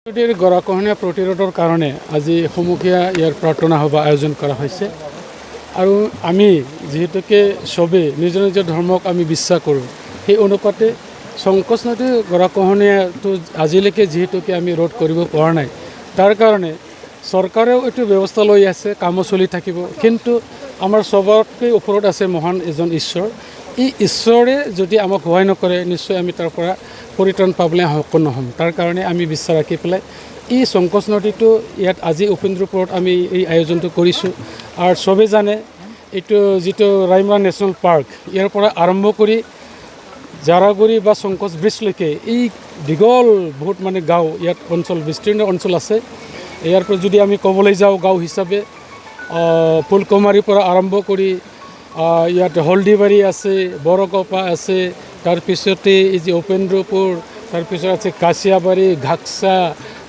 গৰাখহনীয়া প্ৰতিৰোধৰ কাৰণে আজি সমূহীয়া ইয়াৰ প্ৰাৰ্থনা সভা আয়োজন কৰা হৈছে আৰু আমি যিহেতুকে চবেই নিজৰ নিজৰ ধৰ্মক আমি বিশ্বাস কৰোঁ সেই অনুপাতে সংকোচ নদীৰ গৰাখহনীয়াটো আজিলৈকে যিহেতুকে আমি ৰোধ কৰিব পৰা নাই তাৰ কাৰণে চৰকাৰেও এইটো ব্যৱস্থা লৈ আছে কামো চলি থাকিব কিন্তু আমাৰ সবতকৈ ওপৰত আছে মহান এজন ঈশ্বৰ এই ঈশ্বৰে যদি আমাক সহায় নকৰে নিশ্চয় আমি তাৰ পৰা পৰিত্ৰাণ পাবলৈ সক্ষম নহ'ম তাৰ কাৰণে আমি বিশ্বাস ৰাখি পেলাই এই সংকোচ নদীটো ইয়াত আজি উপেন্দ্ৰপুৰত আমি এই আয়োজনটো কৰিছোঁ আৰু চবেই জানে এইটো যিটো ৰাইমনা নেশ্যনেল পাৰ্ক ইয়াৰ পৰা আৰম্ভ কৰি জাৰাগুৰি বা সংকোচ ব্ৰিজলৈকে এই দীঘল বহুত মানে গাঁও ইয়াত অঞ্চল বিস্তীৰ্ণ অঞ্চল আছে ইয়াৰ পৰা যদি আমি ক'বলৈ যাওঁ গাঁও হিচাপে ফুলকুমাৰীৰ পৰা আৰম্ভ কৰি ইয়াত হলদিবাৰী আছে বৰকপা আছে তাৰপিছতে এই যে উপেন্দ্ৰপুৰ তাৰপিছত আছে কাছিয়াবাৰী ঘাকচা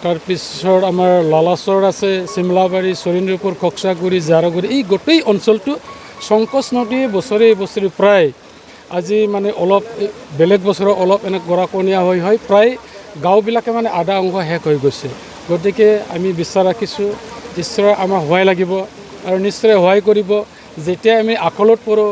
তাৰপিছত আমাৰ লালাচৰ আছে চিমলাবাৰী চৰিন্দ্ৰপুৰ খকচাগুৰি জাৰাগুৰি এই গোটেই অঞ্চলটো সংকোচ নদীয়ে বছৰে বছৰে প্ৰায় আজি মানে অলপ বেলেগ বছৰৰ অলপ এনে গৰাখহনীয়া হয় প্ৰায় গাঁওবিলাকে মানে আধা অংশ শেষ হৈ গৈছে গতিকে আমি বিশ্বাস ৰাখিছোঁ ঈশ্বৰে আমাক সহায় লাগিব আৰু নিশ্চয় সহায় কৰিব যেতিয়া আমি আকলত পৰোঁ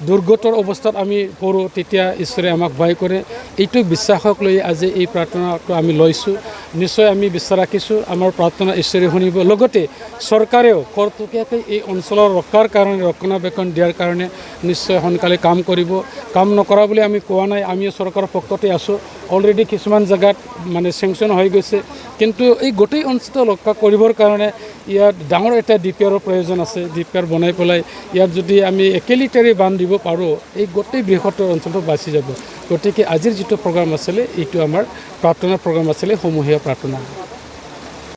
দুৰ্গতৰ অৱস্থাত আমি পৰোঁ তেতিয়া ঈশ্বৰে আমাক সহায় কৰে এইটো বিশ্বাসক লৈ আজি এই প্ৰাৰ্থনাটো আমি লৈছোঁ নিশ্চয় আমি বিশ্বাস ৰাখিছোঁ আমাৰ প্ৰাৰ্থনা ঈশ্বৰে শুনিব লগতে চৰকাৰেও কৰ্তৃপক্ষই এই অঞ্চলৰ ৰক্ষাৰ কাৰণে ৰক্ষণাবেক্ষণ দিয়াৰ কাৰণে নিশ্চয় সোনকালে কাম কৰিব কাম নকৰা বুলি আমি কোৱা নাই আমিও চৰকাৰৰ পক্ষতে আছোঁ অলৰেডি কিছুমান জেগাত মানে চেংচন হৈ গৈছে কিন্তু এই গোটেই অঞ্চলটো ৰক্ষা কৰিবৰ কাৰণে ইয়াত ডাঙৰ এটা ডিপিআৰৰ প্ৰয়োজন আছে ডিপিআৰ বনাই পেলাই ইয়াত যদি আমি একেলিটাৰে বান্ধ দিব পাৰোঁ এই গোটেই বৃহত্তৰ অঞ্চলটো বাচি যাব গতিকে আজিৰ যিটো প্ৰগ্ৰাম আছিলে এইটো আমাৰ প্ৰাৰ্থনা প্ৰগ্ৰাম আছিলে সমূহীয়া প্ৰাৰ্থনা